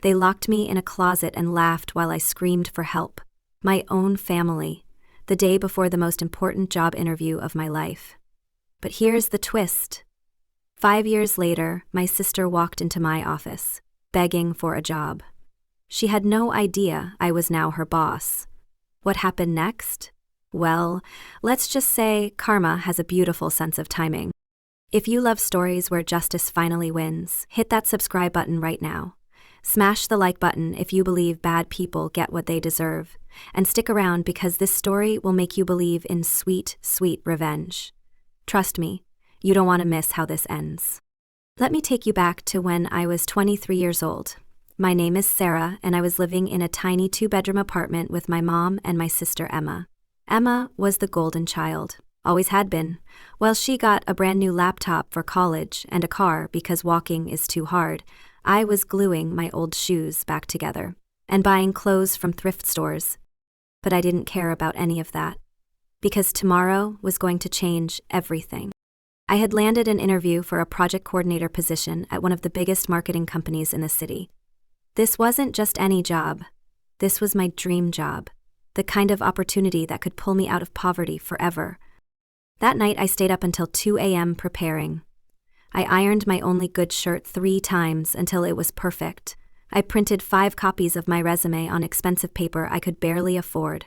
They locked me in a closet and laughed while I screamed for help. My own family, the day before the most important job interview of my life. But here's the twist. 5 years later, my sister walked into my office, begging for a job. She had no idea I was now her boss. What happened next? Well, let's just say karma has a beautiful sense of timing. If you love stories where justice finally wins, hit that subscribe button right now. Smash the like button if you believe bad people get what they deserve, and stick around because this story will make you believe in sweet, sweet revenge. Trust me, you don't want to miss how this ends. Let me take you back to when I was 23 years old. My name is Sarah, and I was living in a tiny 2-bedroom apartment with my mom and my sister Emma. Emma was the golden child, always had been. While she got a brand new laptop for college and a car because walking is too hard, I was gluing my old shoes back together and buying clothes from thrift stores. But I didn't care about any of that, because tomorrow was going to change everything. I had landed an interview for a project coordinator position at one of the biggest marketing companies in the city. This wasn't just any job. This was my dream job, the kind of opportunity that could pull me out of poverty forever. That night I stayed up until 2 a.m. preparing. I ironed my only good shirt 3 times until it was perfect. I printed 5 copies of my resume on expensive paper I could barely afford.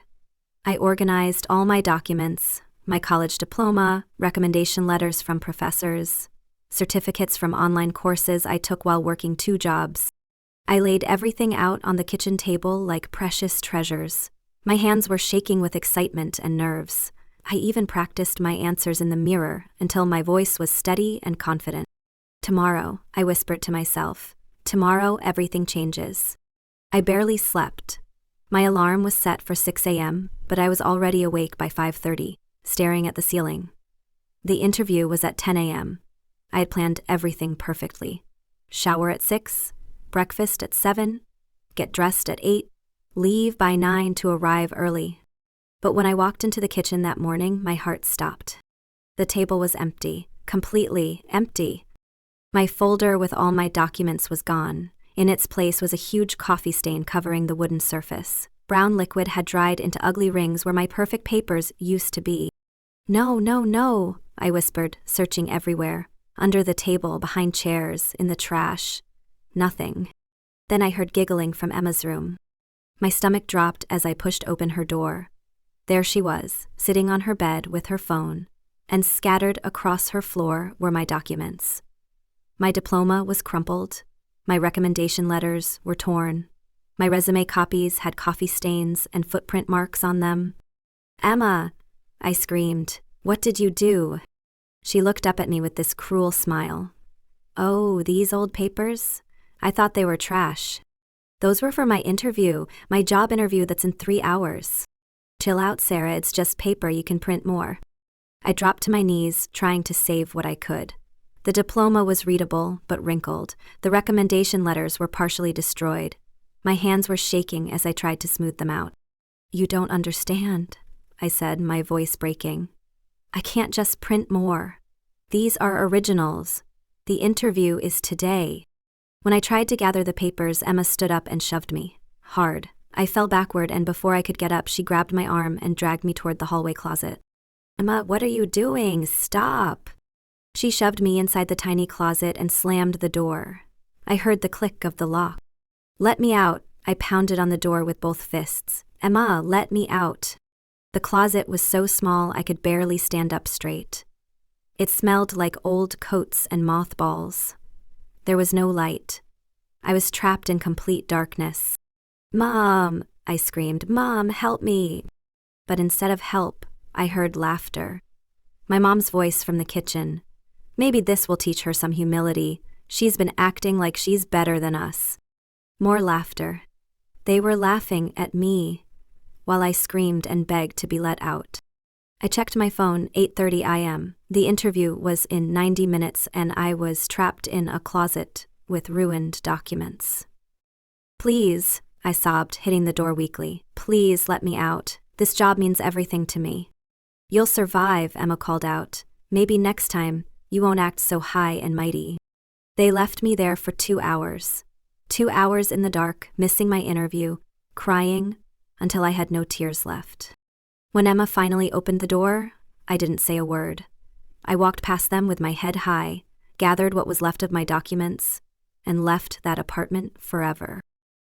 I organized all my documents, my college diploma, recommendation letters from professors, certificates from online courses I took while working 2 jobs. I laid everything out on the kitchen table like precious treasures. My hands were shaking with excitement and nerves. I even practiced my answers in the mirror until my voice was steady and confident. Tomorrow, I whispered to myself, tomorrow everything changes. I barely slept. My alarm was set for 6 a.m., but I was already awake by 5:30, staring at the ceiling. The interview was at 10 a.m. I had planned everything perfectly. Shower at 6, breakfast at 7, get dressed at 8, leave by 9 to arrive early. But when I walked into the kitchen that morning, my heart stopped. The table was empty, completely empty. My folder with all my documents was gone. In its place was a huge coffee stain covering the wooden surface. Brown liquid had dried into ugly rings where my perfect papers used to be. No, no, no, I whispered, searching everywhere. Under the table, behind chairs, in the trash. Nothing. Then I heard giggling from Emma's room. My stomach dropped as I pushed open her door. There she was, sitting on her bed with her phone, and scattered across her floor were my documents. My diploma was crumpled. My recommendation letters were torn. My resume copies had coffee stains and footprint marks on them. "Emma," I screamed, "what did you do?" She looked up at me with this cruel smile. "Oh, these old papers? I thought they were trash. Those were for my interview, my job interview that's in 3 hours. Chill out, Sarah, it's just paper, you can print more." I dropped to my knees, trying to save what I could. The diploma was readable, but wrinkled. The recommendation letters were partially destroyed. My hands were shaking as I tried to smooth them out. "You don't understand," I said, my voice breaking. "I can't just print more. These are originals. The interview is today." When I tried to gather the papers, Emma stood up and shoved me. Hard. I fell backward, and before I could get up, she grabbed my arm and dragged me toward the hallway closet. "Emma, what are you doing? Stop!" She shoved me inside the tiny closet and slammed the door. I heard the click of the lock. "Let me out!" I pounded on the door with both fists. "Emma, let me out!" The closet was so small I could barely stand up straight. It smelled like old coats and mothballs. There was no light. I was trapped in complete darkness. "Mom!" I screamed. "Mom, help me!" But instead of help, I heard laughter. My mom's voice from the kitchen. "Maybe this will teach her some humility. She's been acting like she's better than us." More laughter. They were laughing at me, while I screamed and begged to be let out. I checked my phone, 8:30 a.m. The interview was in 90 minutes and I was trapped in a closet with ruined documents. "Please," I sobbed, hitting the door weakly. "Please let me out. This job means everything to me." "You'll survive," Emma called out. "Maybe next time, you won't act so high and mighty." They left me there for 2 hours. 2 hours in the dark, missing my interview, crying until I had no tears left. When Emma finally opened the door, I didn't say a word. I walked past them with my head high, gathered what was left of my documents, and left that apartment forever.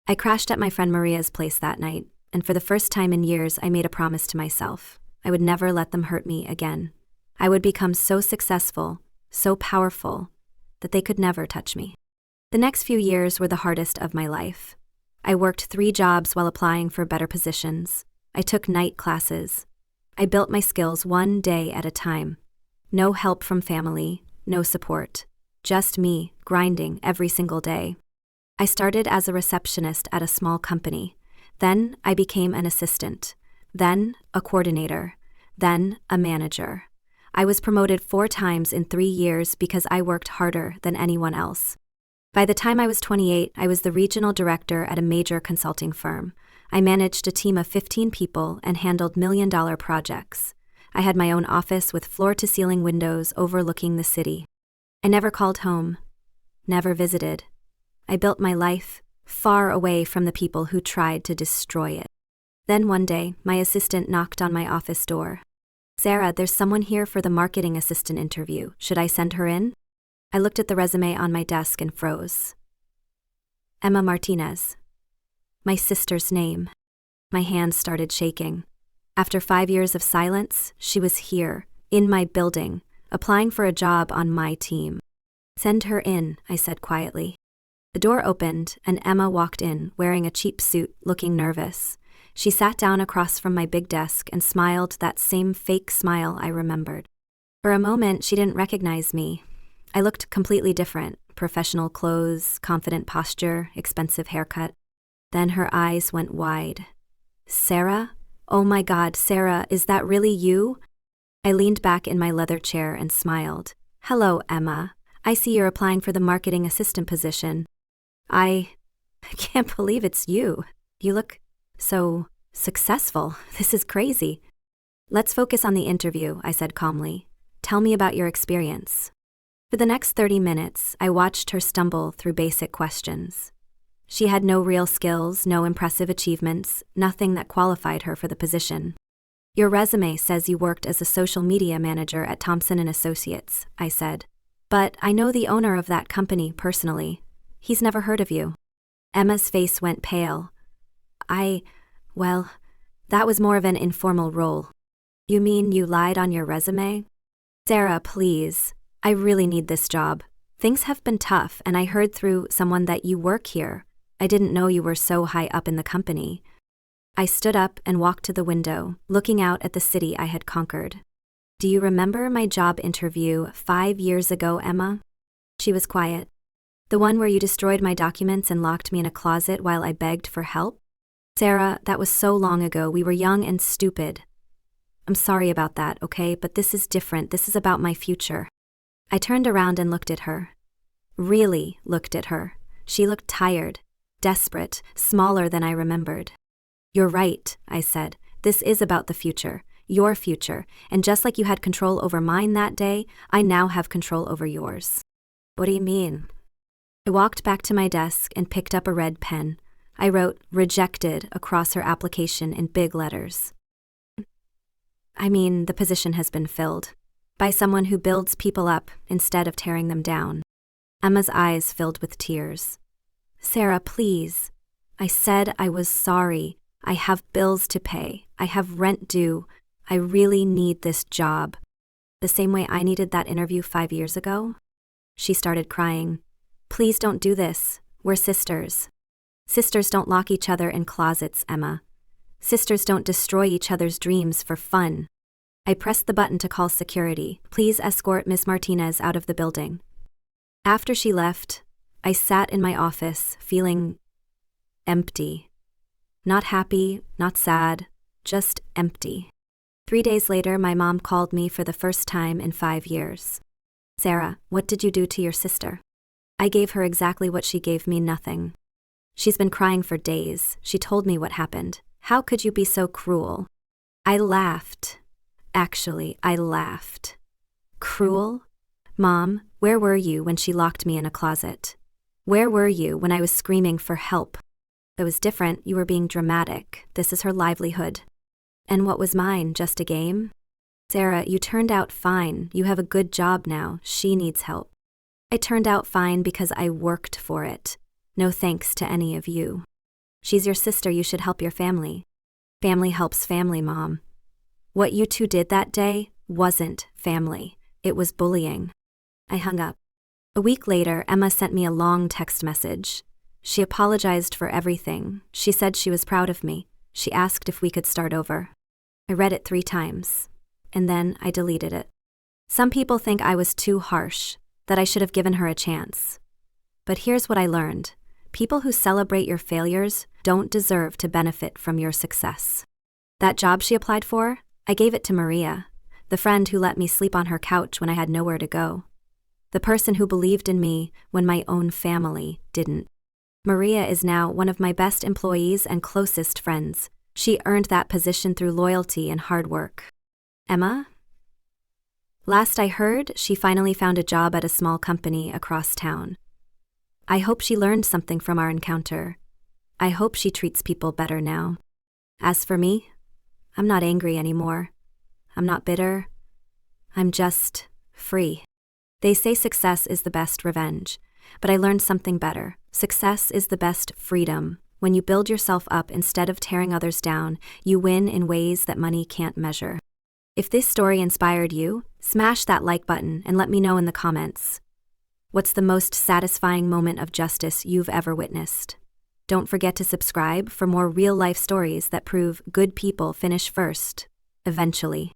I crashed at my friend Maria's place that night, and for the first time in years I made a promise to myself. I would never let them hurt me again. I would become so successful, so powerful, that they could never touch me. The next few years were the hardest of my life. I worked 3 jobs while applying for better positions. I took night classes. I built my skills one day at a time. No help from family, no support. Just me, grinding every single day. I started as a receptionist at a small company. Then I became an assistant. Then a coordinator. Then a manager. I was promoted 4 times in 3 years because I worked harder than anyone else. By the time I was 28, I was the regional director at a major consulting firm. I managed a team of 15 people and handled million-dollar projects. I had my own office with floor-to-ceiling windows overlooking the city. I never called home, never visited. I built my life far away from the people who tried to destroy it. Then one day, my assistant knocked on my office door. "Sarah, there's someone here for the marketing assistant interview. Should I send her in?" I looked at the resume on my desk and froze. Emma Martinez. My sister's name. My hands started shaking. After 5 years of silence, she was here, in my building, applying for a job on my team. "Send her in," I said quietly. The door opened, and Emma walked in, wearing a cheap suit, looking nervous. She sat down across from my big desk and smiled that same fake smile I remembered. For a moment, she didn't recognize me. I looked completely different: professional clothes, confident posture, expensive haircut. Then her eyes went wide. "Sarah? Oh my God, Sarah, is that really you?" I leaned back in my leather chair and smiled. "Hello, Emma. I see you're applying for the marketing assistant position. I can't believe it's you. You look so successful. This is crazy." "Let's focus on the interview," I said calmly. "Tell me about your experience." For the next 30 minutes, I watched her stumble through basic questions. She had no real skills, no impressive achievements, nothing that qualified her for the position. "Your resume says you worked as a social media manager at Thompson & Associates," I said. "But I know the owner of that company personally. He's never heard of you." Emma's face went pale. Well, that was more of an informal role." "You mean you lied on your resume?" "Sarah, please. I really need this job. Things have been tough, and I heard through someone that you work here. I didn't know you were so high up in the company." I stood up and walked to the window, looking out at the city I had conquered. "Do you remember my job interview 5 years ago, Emma?" She was quiet. "The one where you destroyed my documents and locked me in a closet while I begged for help?" "Sarah, that was so long ago. We were young and stupid. I'm sorry about that, okay? But this is different. This is about my future." I turned around and looked at her. Really looked at her. She looked tired, desperate, smaller than I remembered. "You're right," I said. "This is about the future, your future, and just like you had control over mine that day, I now have control over yours." "What do you mean?" I walked back to my desk and picked up a red pen. I wrote "rejected" across her application in big letters. "I mean, the position has been filled by someone who builds people up instead of tearing them down." Emma's eyes filled with tears. "Sarah, please. I said I was sorry. I have bills to pay. I have rent due. I really need this job." "The same way I needed that interview 5 years ago?" She started crying. "Please don't do this. We're sisters." "Sisters don't lock each other in closets, Emma. Sisters don't destroy each other's dreams for fun." I pressed the button to call security. "Please escort Miss Martinez out of the building." After she left, I sat in my office, feeling empty. Not happy, not sad, just empty. 3 days later, my mom called me for the first time in 5 years. "Sarah, what did you do to your sister?" I gave her exactly what she gave me: nothing. "She's been crying for days. She told me what happened. How could you be so cruel?" I laughed. Actually, I laughed. "Cruel? Mom, where were you when she locked me in a closet? Where were you when I was screaming for help? It was different, you were being dramatic. This is her livelihood. And what was mine, just a game? Sarah, you turned out fine. You have a good job now. She needs help. I turned out fine because I worked for it. No thanks to any of you. She's your sister, you should help your family. Family helps family, Mom. What you two did that day wasn't family. It was bullying. I hung up. A week later, Emma sent me a long text message. She apologized for everything. She said she was proud of me. She asked if we could start over. I read it 3 times, and then I deleted it. Some people think I was too harsh, that I should have given her a chance. But here's what I learned. People who celebrate your failures don't deserve to benefit from your success. That job she applied for, I gave it to Maria, the friend who let me sleep on her couch when I had nowhere to go. The person who believed in me when my own family didn't. Maria is now one of my best employees and closest friends. She earned that position through loyalty and hard work. Emma? Last I heard, she finally found a job at a small company across town. I hope she learned something from our encounter. I hope she treats people better now. As for me, I'm not angry anymore. I'm not bitter. I'm just free. They say success is the best revenge, but I learned something better. Success is the best freedom. When you build yourself up instead of tearing others down, you win in ways that money can't measure. If this story inspired you, smash that like button and let me know in the comments. What's the most satisfying moment of justice you've ever witnessed? Don't forget to subscribe for more real-life stories that prove good people finish first, eventually.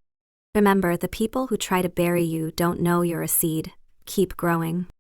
Remember, the people who try to bury you don't know you're a seed. Keep growing.